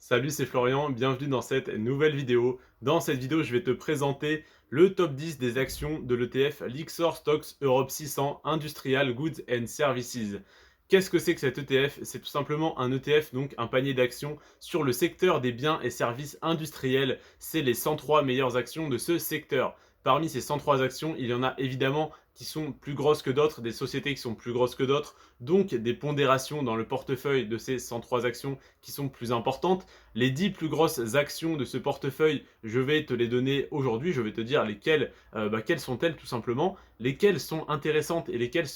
Salut, c'est Florian, bienvenue dans cette nouvelle vidéo. Dans cette vidéo, je vais te présenter le top 10 des actions de l'ETF Lyxor Stocks Europe 600 Industrial Goods and Services. Qu'est-ce que c'est que cet ETF? C'est tout simplement un ETF, donc un panier d'actions sur le secteur des biens et services industriels. C'est les 103 meilleures actions de ce secteur. Parmi ces 103 actions, il y en a évidemment qui sont plus grosses que d'autres, des sociétés qui sont plus grosses que d'autres, donc des pondérations dans le portefeuille de ces 103 actions qui sont plus importantes. Les 10 plus grosses actions de ce portefeuille, je vais te les donner aujourd'hui, je vais te dire quelles sont-elles tout simplement, lesquelles sont intéressantes et lesquelles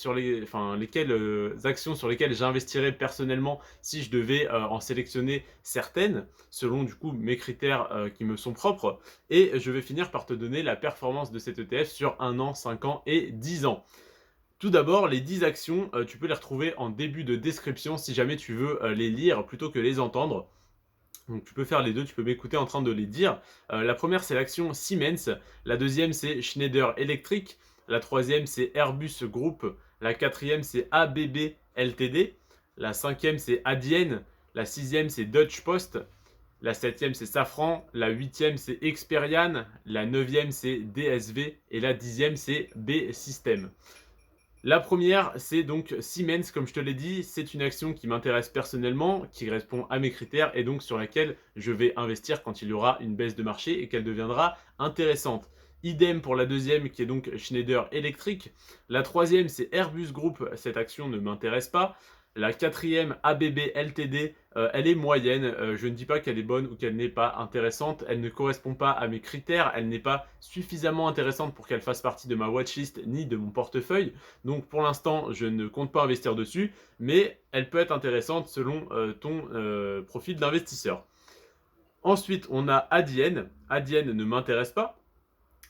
actions sur lesquelles j'investirais personnellement si je devais en sélectionner certaines, selon du coup mes critères qui me sont propres. Et je vais finir par te donner la performance de cet ETF sur 1 an, 5 ans et 10 ans. Tout d'abord, les 10 actions, tu peux les retrouver en début de description si jamais tu veux les lire plutôt que les entendre. Donc tu peux faire les deux, tu peux m'écouter en train de les dire. La première, c'est l'action Siemens. La deuxième, c'est Schneider Electric. La troisième, c'est Airbus Group. La quatrième, c'est ABB Ltd. La cinquième, c'est Adyen. La sixième, c'est Deutsche Post. La septième, c'est Safran. La huitième, c'est Experian. La neuvième, c'est DSV. Et la dixième, c'est B-System. La première, c'est donc Siemens, comme je te l'ai dit, c'est une action qui m'intéresse personnellement, qui répond à mes critères et donc sur laquelle je vais investir quand il y aura une baisse de marché et qu'elle deviendra intéressante. Idem pour la deuxième qui est donc Schneider Electric. La troisième, c'est Airbus Group, cette action ne m'intéresse pas. La quatrième, ABB Ltd, elle est moyenne. Je ne dis pas qu'elle est bonne ou qu'elle n'est pas intéressante. Elle ne correspond pas à mes critères. Elle n'est pas suffisamment intéressante pour qu'elle fasse partie de ma watchlist ni de mon portefeuille. Donc pour l'instant, je ne compte pas investir dessus, mais elle peut être intéressante selon ton profil d'investisseur. Ensuite, on a Adyen. Adyen ne m'intéresse pas.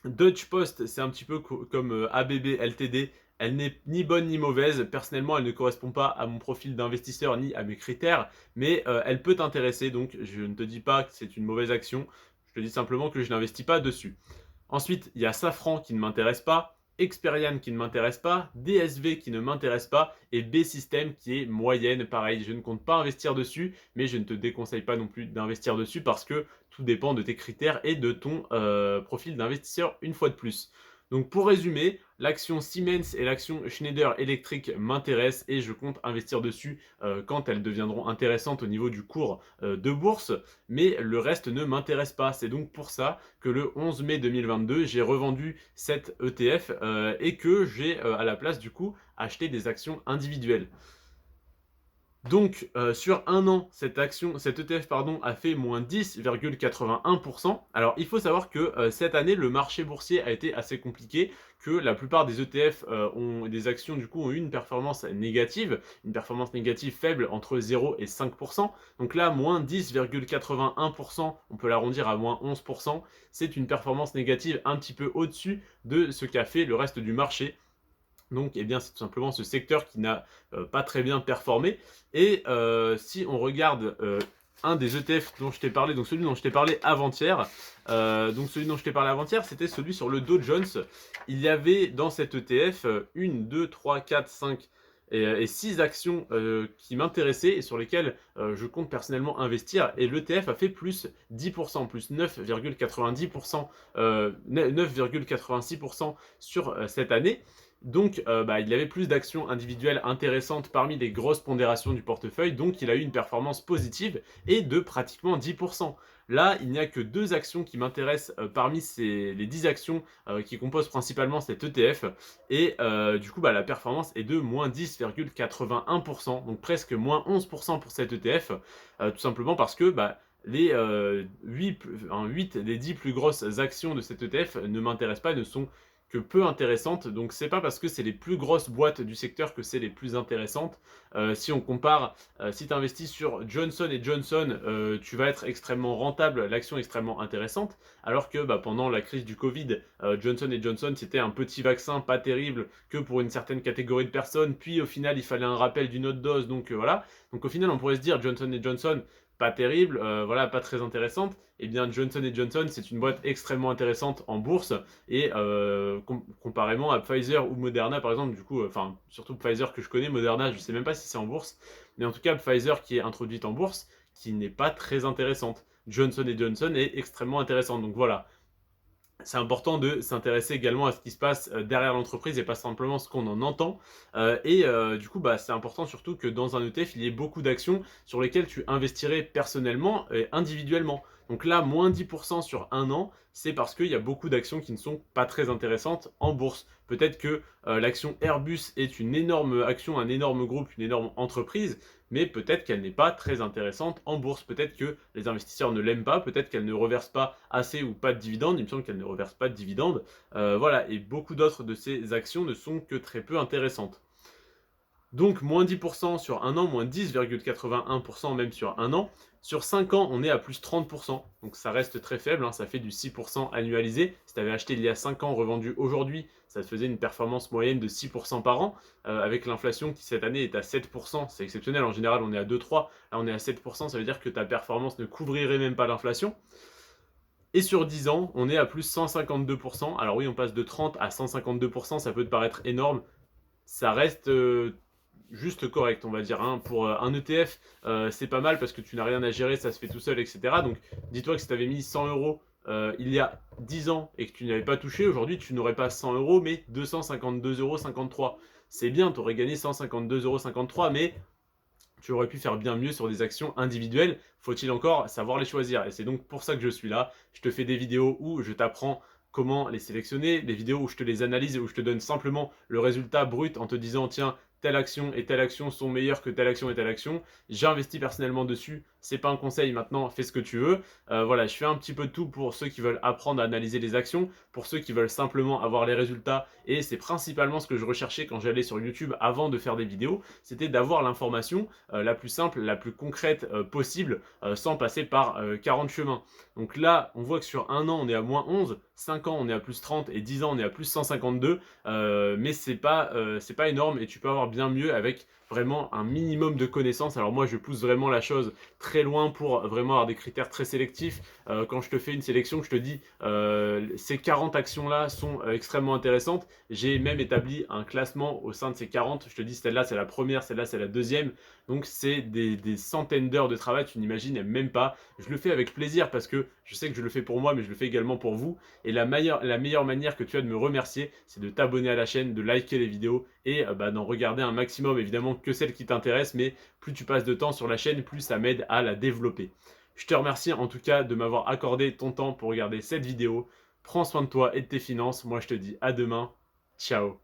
Deutsche Post, c'est un petit peu comme ABB Ltd. Elle n'est ni bonne ni mauvaise. Personnellement, elle ne correspond pas à mon profil d'investisseur ni à mes critères, mais elle peut t'intéresser. Donc, je ne te dis pas que c'est une mauvaise action. Je te dis simplement que je n'investis pas dessus. Ensuite, il y a Safran qui ne m'intéresse pas, Experian qui ne m'intéresse pas, DSV qui ne m'intéresse pas et B-System qui est moyenne. Pareil, je ne compte pas investir dessus, mais je ne te déconseille pas non plus d'investir dessus parce que tout dépend de tes critères et de ton profil d'investisseur une fois de plus. Donc pour résumer, l'action Siemens et l'action Schneider Electric m'intéressent et je compte investir dessus quand elles deviendront intéressantes au niveau du cours de bourse, mais le reste ne m'intéresse pas. C'est donc pour ça que le 11 mai 2022, j'ai revendu cet ETF et que j'ai à la place du coup acheté des actions individuelles. Donc, sur un an, cet ETF a fait moins 10,81%. Alors, il faut savoir que cette année, le marché boursier a été assez compliqué, que la plupart des ETF des actions du coup ont eu une performance négative faible entre 0 et 5%. Donc là, moins 10,81%, on peut l'arrondir à moins 11%, c'est une performance négative un petit peu au-dessus de ce qu'a fait le reste du marché. Donc, eh bien, c'est tout simplement ce secteur qui n'a pas très bien performé. Et si on regarde un des ETF dont je t'ai parlé, donc celui dont je t'ai parlé avant-hier, c'était celui sur le Dow Jones. Il y avait dans cet ETF 1, 2, 3, 4, 5 et 6 actions qui m'intéressaient et sur lesquelles je compte personnellement investir. Et l'ETF a fait plus 10%, plus 9,90%, 9,86% sur cette année. Donc, il y avait plus d'actions individuelles intéressantes parmi les grosses pondérations du portefeuille, donc il a eu une performance positive et de pratiquement 10%. Là, il n'y a que 2 actions qui m'intéressent parmi les 10 actions qui composent principalement cet ETF. Et du coup, la performance est de moins 10,81%, donc presque moins 11% pour cet ETF, tout simplement parce que les 8 des 10 plus grosses actions de cet ETF ne m'intéressent pas, ne sont que peu intéressantes. Donc c'est pas parce que c'est les plus grosses boîtes du secteur que c'est les plus intéressantes. Si on compare, si tu investis sur Johnson Johnson, tu vas être extrêmement rentable, l'action extrêmement intéressante, alors que pendant la crise du Covid, Johnson Johnson c'était un petit vaccin pas terrible que pour une certaine catégorie de personnes, puis au final il fallait un rappel d'une autre dose, donc voilà. Donc au final on pourrait se dire Johnson Johnson pas terrible, voilà, pas très intéressante. Eh bien Johnson Johnson c'est une boîte extrêmement intéressante en bourse et comparément à Pfizer ou Moderna par exemple, du coup, surtout Pfizer que je connais, Moderna je sais même pas si c'est en bourse, mais en tout cas Pfizer qui est introduite en bourse, qui n'est pas très intéressante. Johnson & Johnson est extrêmement intéressante. Donc voilà, c'est important de s'intéresser également à ce qui se passe derrière l'entreprise et pas simplement ce qu'on en entend. Du coup, c'est important surtout que dans un ETF, il y ait beaucoup d'actions sur lesquelles tu investirais personnellement et individuellement. Donc là, moins 10% sur un an, c'est parce qu'il y a beaucoup d'actions qui ne sont pas très intéressantes en bourse. Peut-être que l'action Airbus est une énorme action, un énorme groupe, une énorme entreprise, mais peut-être qu'elle n'est pas très intéressante en bourse. Peut-être que les investisseurs ne l'aiment pas, peut-être qu'elle ne reverse pas assez ou pas de dividendes. Il me semble qu'elle ne reverse pas de dividendes. Voilà, et beaucoup d'autres de ces actions ne sont que très peu intéressantes. Donc moins 10% sur un an, moins 10,81% même sur un an. Sur 5 ans, on est à plus 30%. Donc ça reste très faible, hein, ça fait du 6% annualisé. Si tu avais acheté il y a 5 ans, revendu aujourd'hui, ça te faisait une performance moyenne de 6% par an. Avec l'inflation qui cette année est à 7%, c'est exceptionnel. En général, on est à 2-3. Là, on est à 7%, ça veut dire que ta performance ne couvrirait même pas l'inflation. Et sur 10 ans, on est à plus 152%. Alors oui, on passe de 30 à 152%, ça peut te paraître énorme. Ça reste juste correct, on va dire. Hein. Pour un ETF, c'est pas mal parce que tu n'as rien à gérer, ça se fait tout seul, etc. Donc dis-toi que si tu avais mis 100 euros il y a 10 ans et que tu n'y avais pas touché, aujourd'hui tu n'aurais pas 100 euros mais 252,53 euros. C'est bien, tu aurais gagné 152,53 euros, mais tu aurais pu faire bien mieux sur des actions individuelles. Faut-il encore savoir les choisir? Et c'est donc pour ça que je suis là. Je te fais des vidéos où je t'apprends comment les sélectionner, des vidéos où je te les analyse et où je te donne simplement le résultat brut en te disant tiens, telle action et telle action sont meilleures que telle action et telle action. J'investis personnellement dessus, c'est pas un conseil maintenant, fais ce que tu veux. Voilà, je fais un petit peu de tout pour ceux qui veulent apprendre à analyser les actions, pour ceux qui veulent simplement avoir les résultats, et c'est principalement ce que je recherchais quand j'allais sur YouTube avant de faire des vidéos, c'était d'avoir l'information la plus simple, la plus concrète possible, sans passer par 40 chemins. Donc là, on voit que sur un an, on est à moins 11, 5 ans, on est à plus 30, et 10 ans, on est à plus 152, mais c'est pas énorme, et tu peux avoir bien mieux avec vraiment un minimum de connaissances. Alors moi, je pousse vraiment la chose très loin pour vraiment avoir des critères très sélectifs. Quand je te fais une sélection, je te dis ces 40 actions-là sont extrêmement intéressantes. J'ai même établi un classement au sein de ces 40. Je te dis celle-là, c'est la première, celle-là, c'est la deuxième. Donc c'est des centaines d'heures de travail, tu n'imagines même pas. Je le fais avec plaisir parce que je sais que je le fais pour moi, mais je le fais également pour vous. Et la meilleure manière que tu as de me remercier, c'est de t'abonner à la chaîne, de liker les vidéos et d'en regarder un maximum, évidemment que celles qui t'intéressent, mais plus tu passes de temps sur la chaîne, plus ça m'aide à la développer. Je te remercie en tout cas de m'avoir accordé ton temps pour regarder cette vidéo. Prends soin de toi et de tes finances. Moi je te dis à demain. Ciao.